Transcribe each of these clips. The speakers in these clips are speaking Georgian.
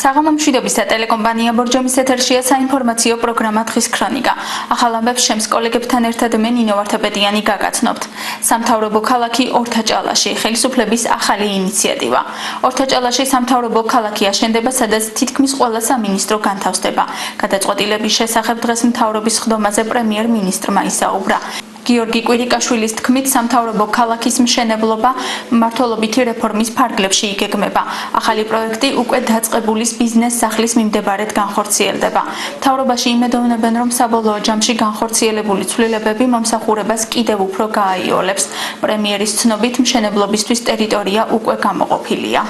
საღამო მშვიდობისა ტელეკომპანია ბორჯომის ეთერშია საინფორმაციო პროგრამა დღის ქრონიკა. ახალ ამბებს ჩემს კოლეგებთან ერთად მე ნინო ვარდაპეტიანი გაგაცნობთ. სამთავრობო ქალაქი ორთაჭალაში ხელისუფლების ახალი ინიციატივა. ორთაჭალაში სამთავრობო ქალაქი აშენდება, სადაც თითქმის ყველა სამინისტრო განთავსდება. გადაწყვეტილების შესახებ დღეს მთავრობის ხდომაზე პრემიერ-მინისტრმა ისაუბრა. გიორგი კვირიკაშვილის თქმით, სამთავრობო ქალაქის მშენებლობა მმართველობითი რეფორმის ფარგლებში იგეგმება. ახალი პროექტი უკვე დაწყებული ბიზნეს სახლის მიმდებარედ განხორციელდება. მთავრობაში იმედოვნებენ, რომ საბოლოო ჯამში განხორციელებული ცვლილებები მომსახურებას კიდევ უფრო გააიოლებს. პრემიერის ცნობით, მშენებლობისთვის ტერიტორია უკვე გამოყოფილია.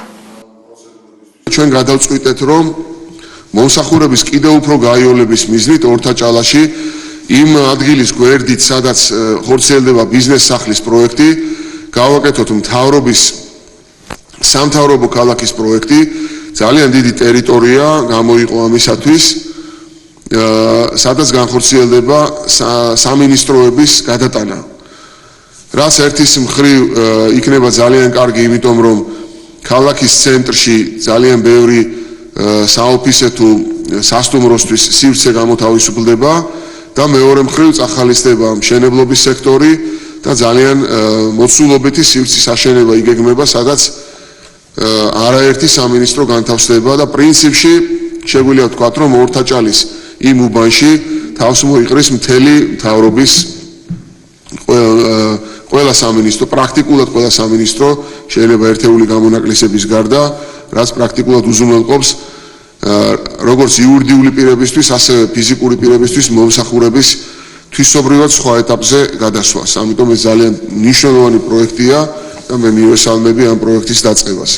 ჩვენ გადავწყვიტეთ, რომ მომსახურების კიდევ უფრო გააიოლების მიზნით ორთაჭალაში იმ ადგილის გვერდით, სადაც ხორციელდება ბიზნეს სახლის პროექტი, გავაკეთოთ მთავრობის სამთავრობო ქალაქის პროექტი. ძალიან დიდი ტერიტორია გამოიყო ამისათვის, სადაც განხორციელდება სამინისტროების გადატანა. რაც ერთის მხრივ იქნება ძალიან კარგი, იმიტომ რომ ქალაქის ცენტრში ძალიან ბევრი საოფისე თუ სასტუმროსთვის სივრცე გამოთავისუფლდება. და მეორე მხრივ წახალისდება მშენებლობის სექტორი და ძალიან მოცულობითი სივრცის აშენება იგეგმება, სადაც არაერთი სამინისტრო განთავსდება და პრინციპში შეგვიძლია ვთქვათ, რომ ორთაჭალის იმ უბანში თავს მოიყრის მთელი მთავრობის ყველა სამინისტრო, პრაქტიკულად ყველა სამინისტრო შეიძლება ერთეული გამონაკლისების გარდა, რაც პრაქტიკულად უზრუნველყოფს როგორც იურიდიული პირებისთვის, ასევე ფიზიკური პირებისთვის მომსახურების თვისობრივად სხვა ეტაპზე გადასვლას. ამიტომ ეს ძალიან მნიშვნელოვანი პროექტია და მე მივესალმები ამ პროექტის დაწყებას.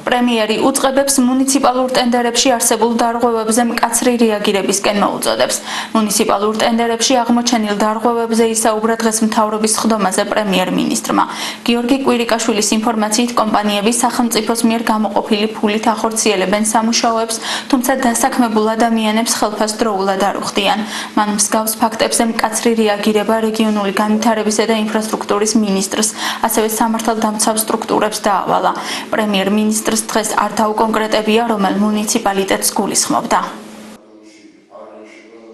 პრემიერი უწყებებს მუნიციპალურ ტენდერებში არსებულ დარღვევებზე მკაცრი რეაგირებისკენ მოუწოდებს. მუნიციპალურ ტენდერებში აღმოჩენილ დარღვევებზე ისაუბრა დღეს მთავრობის ხდომაზე პრემიერ-მინისტრმა. გიორგი კვირიკაშვილის ინფორმაციით, კომპანიები სახელმწიფოს მიერ გამოყოფილი ფულით ახორციელებენ სამუშაოებს, თუმცა დასაქმებულ ადამიანებს ხელფას დროულად არ უხდიან. მან მსგავს ფაქტებზე მკაცრი რეაგირება რეგიონული განვითარებისა და ინფრასტრუქტურის მინისტრს, ასევე სამართალდამცავ სტრუქტურებს დაავალა. პრემიერ-მინისტრ დღეს არ დაუკონკრეტებია, რომელ მუნიციპალიტეტს გულისხმობდა.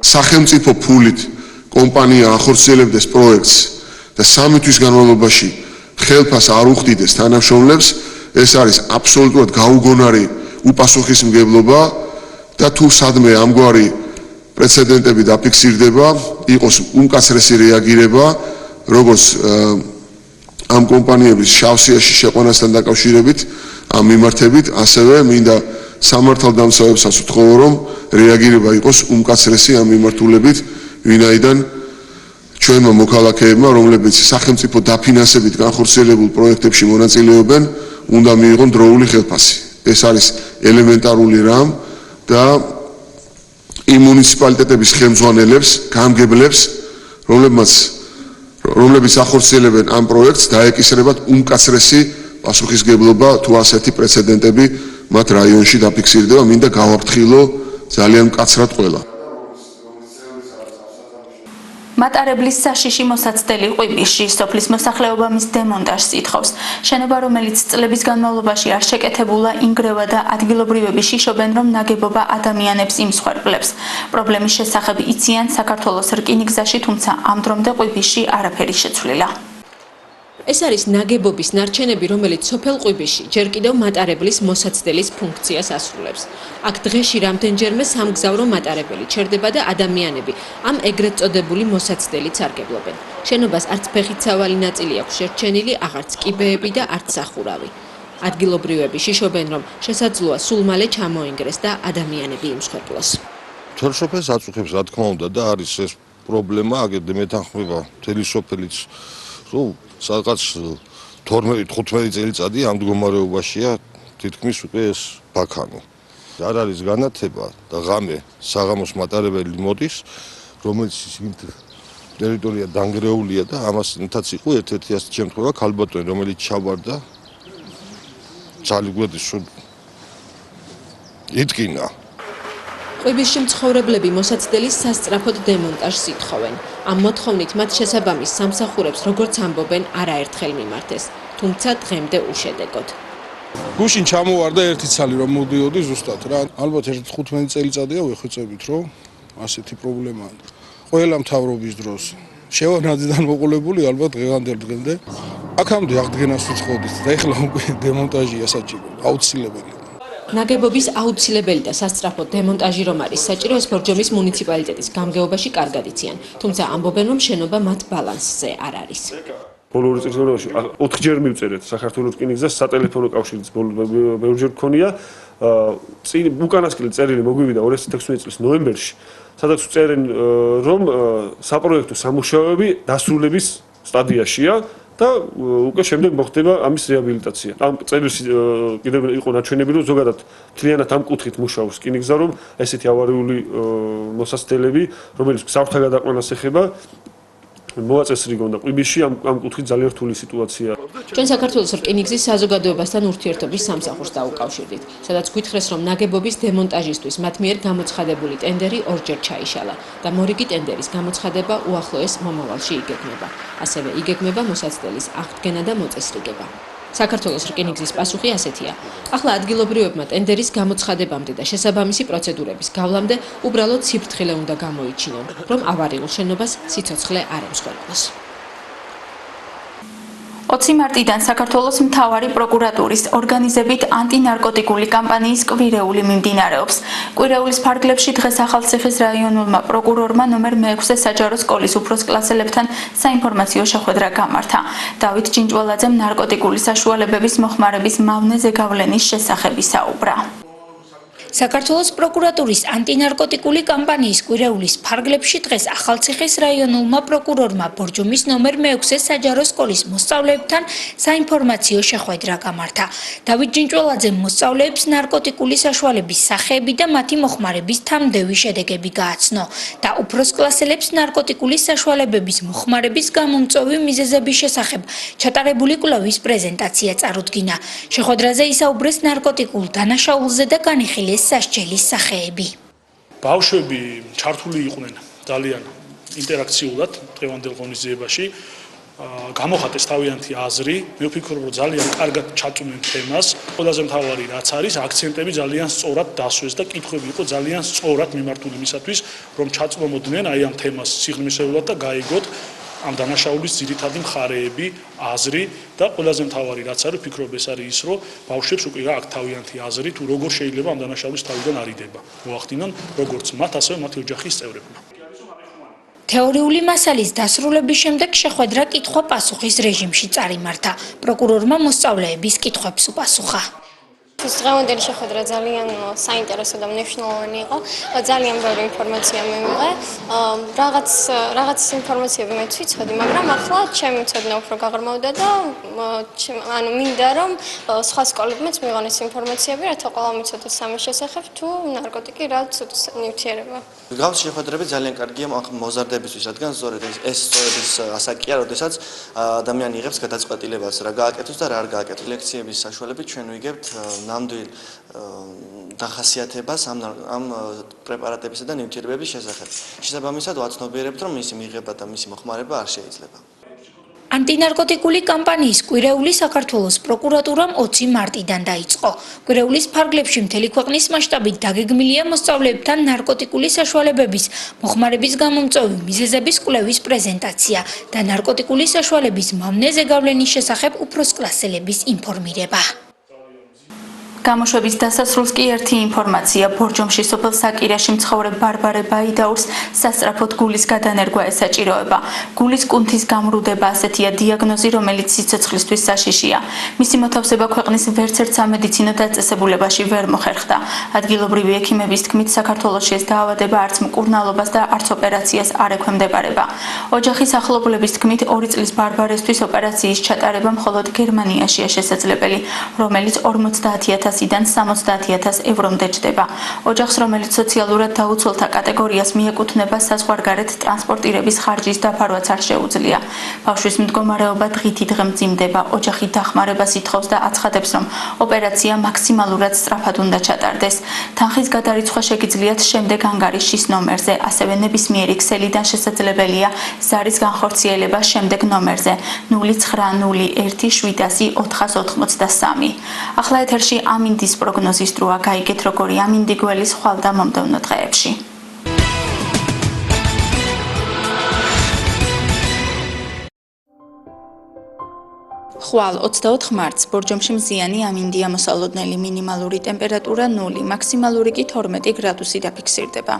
სახელმწიფო ფულით კომპანია ახორციელებდეს პროექტს და 3 თვის განმავლობაში ხელფას არ უხდიდეს თანამშრომლებს, ეს არის აბსოლუტურად გაუგონარი უპასუხისმგებლობა და თუ სადმე ამგვარი პრეცედენტები დაფიქსირდება, იყოს უმკაცრესი რეაგირება, როგორც ამ კომპანიების შავსიაში შეყვანასთან დაკავშირებით, ამ მიმართებით, ასევე მინდა სამართალდამცავებსაც ვთხოვო, რომ რეაგირება იყოს უმკაცრესი ამ მიმართულებით, ვინაიდან ჩვენმა მოქალაქეებმა, რომლებიც სახელმწიფო დაფინანსებით განხორციელებულ პროექტებში მონაწილეობენ, უნდა მიიღონ დროული ხელფასი. ეს არის ელემენტარული რამ და იმ მუნიციპალიტეტების ხელმძღვანელებს, გამგებლებს, რომლებიც ახორციელებენ ამ პროექტს, დაეკისრებათ უმკაცრესი პასუხისგებლობა, თუ ასეთი პრეცედენტები მათ რაიონში დაფიქსირდება, მინდა გავაფრთხილო ძალიან მკაცრად ყველა. მატარებლის საშიში მოსაცდელი ყვიბიში სოფლის მოსახლეობა მის დემონტაჟს ითხოვს. შენობა, რომელიც წლების განმავლობაში არ შეკეთებულა, ინგრევა და ადგილობრივები შიშობენ, რომ ნაგებობა ადამიანებს იმსხვერპლებს. პრობლემის შესახებ იციან საქართველოს რკინიგზაში, თუმცა ამ დრომდე ყვიბიში არაფერი შეცვლილა. ეს არის ნაგებობის ნარჩენები, რომელიც სოფელ ყვიბიში ჯერ კიდევ მატარებლის მოსაცდელის ფუნქციას ასრულებს. აქ დღეში რამდენჯერმე სამგზავრო მატარებელი ჩერდება და ადამიანები ამ ეგრეთ წოდებული მოსაცდელით სარგებლობენ. შენობას არც ფეხით-სავალი ნაწილი აქვს შერჩენილი, აღარც კიბეები და არც სახურავი. ადგილობრივები შიშობენ, რომ შესაძლოა სულ მალე ჩამოინგრეს და ადამიანები იმსხვერპლოს. მთელ სოფელს აწუხებს, რა თქმა უნდა, და არის ეს პრობლემა, აგერ მეთანხმება მთელი სოფელიც, რომ სადღაც 12-15 წელიწადი ამ მდგომარეობაშია თითქმის უკვე ეს ბაქანი. არ არის განათება და ღამე საღამოს მატარებელი მოდის, რომელიც ტერიტორია დანგრეულია და ამასთანაც იყო ერთ-ერთი ასეთი შემთხვევა ქალბატონი, რომელიც ჩავარდა ძალიგვედის იტკინა. ყვიბისში მცხოვრებლები მოსაცდელის სასწრაფოდ დემონტაჟს ითხოვენ. ამ მოთხოვნით მათ შესაბამის სამსახურებს, როგორც ამბობენ, არაერთხელ მიმართეს, თუმცა დღემდე უშედეგოდ. გუშინ ჩამოვარდა ერთი ცალი რომ მოდიოდი ზუსტად რა. ალბათ 15 წელიწადია ვეხვეწებით რომ ასეთი პრობლემაა. ყველა მთავრობის დროს შევანაძიდან მოყოლებული ალბათ დღევანდელ დღემდე აქამდე აღდგენას უცხოდით და ეხლა უკვე დემონტაჟია საჭირო, აუცილებელი. ნაგებობის აუცილებელი და სასწრაფო დემონტაჟი რომ არის საჭირო, ეს ბორჯომის მუნიციპალიტეტის გამგეობაში კარგად იციან, თუმცა ამბობენ რომ შენობა მათ ბალანსზე არ არის. ბოლო ორი წლის განმავლობაში 4-ჯერ მივწერეთ საქართველოს რკინიგზას სატელეფონო კავშირიც ბევრჯერ გქონია. წინ უკანასკნელი წერილი მოგვივიდა 2016 წლის ნოემბერში, სადაც წერენ რომ საპროექტო სამუშაოები დასრულების სტადიაშია და უკვე შემდეგ მოხდება ამის რეაბილიტაცია. ამ წერილს კიდევ იყო ნაჩვენები რომ ზოგადად მთლიანად ამ კუთხით მუშაობს რკინიგზა, რომ ესეთი ავარიული მოსაცდელები, რომელიც გზავრთა გადაყვანას ეხება მოაწესრიგონ და ყბიში ამ კუთხით ძალიან რთული სიტუაციაა. ჩვენ საქართველოს რკინიგზის საზოგადოებასთან ურთიერთობის სამსახურს დაუკავშირდით, სადაც გვითხრეს რომ ნაგებობის დემონტაჟისთვის მათ მიერ გამოცხადებული ტენდერი ორჯერ ჩაიშალა და მორიგი ტენდერის გამოცხადება უახლოეს მომავალში იგეგმება. ასევე იგეგმება მოსაცდელის აღდგენა და მოწესრიგება. საქართველოს რკინიგზის პასუხი ასეთია. ახლა ადგილობრივებმა ტენდერის გამოცხადებამდე და შესაბამისი პროცედურების გავლამდე უბრალოდ სიფრთხილე უნდა გამოიჩინონ, რომ ავარიულ შენობას სიცოცხლე არ ემსხვერპლოს. 20 მარტიდან საქართველოს მთავარი პროკურატურის ორგანიზებით ანტინარკოტიკული კამპანიის კვირეული მიმდინარეობს. კვირეულის ფარგლებში დღეს ახალციხის რაიონულმა პროკურორმა ნომერ 6 საჯარო სკოლის უფროს კლასელებთან საინფორმაციო შეხვედრა გამართა. დავით ჭინჭველაძემ ნარკოტიკული საშუალებების მოხმარების მავნე ზეგავლენის შესახებ ისაუბრა. საქართველოს პროკურატურის ანტინარკოტიკული კამპანიის კვირეულის ფარგლებში დღეს ახალციხის რაიონულმა პროკურორმა ბორჯომის ნომერ 6 საჯარო სკოლის მოსწავლეებთან საინფორმაციო შეხვედრა გამართა. დავით ჭინჭველაძემ მოსწავლეებს ნარკოტიკული საშუალების სახეები და მათი მოხმარების თამდევი შედეგები გააცნო და უფროს კლასელებს ნარკოტიკული საშუალებების მოხმარების გამომწვევი მიზეზების შესახებ ჩატარებული კვლევის პრეზენტაცია წარუდგინა. შეხვედრაზე ისაუბრეს ნარკოტიკულ დანაშაულზე და განიხილეს სასჯელის სახეები. ბავშვები ჩართული იყვნენ ძალიან ინტერაქციულად დღევანდელ ღონისძიებაში. გამოხატეს თავიანთი აზრი, მე ვფიქრობ, რომ ძალიან კარგად ჩაწვნენ თემას. ყველაზე მთავარი რაც არის, აქცენტები ძალიან სწორად დასვეს და კითხვები იყო ძალიან სწორად მიმართული მისათვის, რომ ჩაწვდომოდნენ აი ამ თემას სიღრმისეულად და გაიგოთ ამ დანაშაულის ძირითადი მხარეები, აზრი და ყველაზე მთავარი რაც არის, ვფიქრობ ეს არის ის, რომ ბავშვებს უკვე გააქვთ თავიანთი აზრი, თუ როგორ შეიძლება ამ დანაშაულის თავიდან არიდება. მოახდინონ როგორც მათ, ასევე მათი ოჯახის წევრებმა. თეორიული მასალის დასრულების შემდეგ შეხვედრა კითხვა-პასუხის რეჟიმში წარიმართა. პროკურორმა მოსწავლეების კითხვებს უპასუხა. დღევანდელი შეხვედრა ძალიან საინტერესო და მნიშვნელოვანი იყო. ძალიან ბევრი ინფორმაცია მივიღე. რაღაც ინფორმაციები მეც ვიცოდი, მაგრამ ახლა ჩემი ცოდნა უფრო გაღრმავდა და მინდა რომ სხვა სკოლებმაც მივიღონ ეს ინფორმაციები, რათა ყველა მიცოდეთ სამის შესახებ თუ ნარკოტიკი რა ნივთიერება. გავს შეხვედრები ძალიან კარგია მოზარდებისთვის, რადგან სწორედ ეს ასაკია, როდესაც ადამიანი იღებს გადაწყვეტილებას, რა გააკეთოს და რა არ გააკეთოს. ლექციების საშუალებით ჩვენ ვიგებთ ნამდვილ დახასიათებას ამ პრეპარატებისა და ნივთიერებების შესახებ. შესაბამისად ვაცნობიერებთ, რომ მისი მიღება და მისი მოხმარება არ შეიძლება. ანტინარკოტიკული კამპანიის კვირეული საქართველოს პროკურატურამ 20 მარტიდან დაიწყო. კვირეულის ფარგლებში მთელი ქვეყნის მასშტაბით დაგეგმილია მოსწავლეებთან ნარკოტიკული საშუალებების მოხმარების გამომწვევი მიზეზების კვლევის პრეზენტაცია და ნარკოტიკული საშუალების მავნე ზეგავლენის შესახებ უფროს კლასელების ინფორმირება. გამოშვების დასასრულს კი ერთი ინფორმაცია. ბორჯომში სოფელ საკირაში მცხოვრე ბარბარე ბაიდაურს სასწრაფოდ გულის გადანერგვა ესაჭიროება. გულის კუნთის გამრუდება ასეთია დიაგნოზი, რომელიც სიცოცხლისთვის საშიშია. მისი მოთავსება ქვეყნის ვერცერთ სამედიცინო დაწესებულებაში ვერ მოხერხდა. ადგილობრივი ექიმების თქმით, საქართველოში ეს დაავადება არც მკურნალობას და არც ოპერაციას არ ექვემდებარება. ოჯახის ახლობლების თქმით, 2 წლის ბარბარესთვის ოპერაციის ჩატარება მხოლოდ გერმანიაშია შესაძლებელი, რომელიც 50,000 2000-დან 70,000 ევრომდე ჯდება. ოჯახს, რომელიც სოციალურად დაუცველთა კატეგორიას მიეკუთვნება, საზღვარგარეთ ტრანსპორტირების ხარჯის დაფარვაც არ შეუძლია. ბავშვის მდგომარეობა დღითი დღე მძიმდება, ოჯახი დახმარებას ითხოვს და აცხადებს, რომ ოპერაცია მაქსიმალურად სწრაფად უნდა ჩატარდეს. თანხის გადარიცხვა შეგიძლიათ შემდეგ ანგარიშის ნომერზე, ასევე ნებისმიერი ქსელიდან შესაძლებელია ზარის განხორციელება შემდეგ ნომერზე 0901 ახლა ეთერში ამინდის პროგნოზის დროა, გაიგეთ როგორი ამინდი გველის ხვალ და მომდევნო დღეებში. ხვალ 24 მარტს ბორჯომში მზიანი ამინდია მოსალოდნელი, მინიმალური ტემპერატურა 0, მაქსიმალური კი 12 გრადუსი დაფიქსირდება.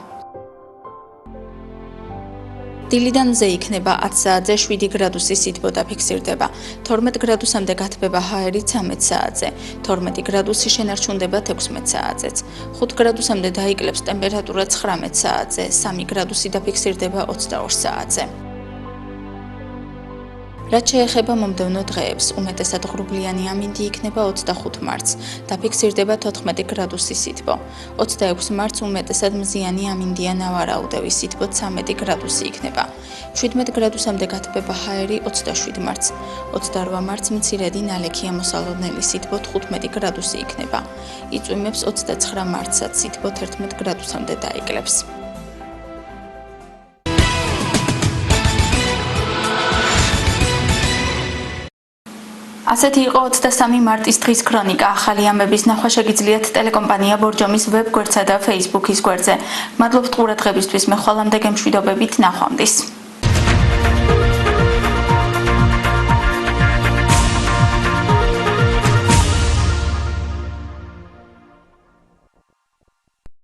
დილიდან მზე იქნება 10 საათზე 7 გრადუსი სითბო დაფიქსირდება, 12 გრადუსამდე გათბება ჰაერი 13 საათზე, 12 გრადუსი შენარჩუნდება 16 საათზეც, 5 გრადუსამდე დაიკლებს ტემპერატურა 19 საათზე, 3 გრადუსი დაფიქსირდება 22 საათზე. რაც შეეხება მომდევნო დღეებს, უმეტესად ღრუბლიანი ამინდი იქნება 25 მარტს, დაფიქსირდება 14 გრადუსი სითბო. 26 მარტს უმეტესად მზიანი ამინდია ნავარაუდევი, სითბო 13 გრადუსი იქნება. 17 გრადუსამდე გათბება ჰაერი 27 მარტს. 28 მარტს მცირედი ნალექია მოსალოდნელი, სითბო 15 გრადუსი იქნება. იწვიმებს 29 მარტსაც, სითბო 11 გრადუსამდე დაიკლებს. ასეთი იყო 23 მარტის დღის ქრონიკა. ახალი ამბების ნახვა შეგიძლიათ ტელეკომპანია ბორჯომის ვებ გვერდსა და Facebook-ის გვერდზე. მადლობთ ყურადღებისთვის, მე ხვალამდე გემშვიდობებით, ნახვამდის.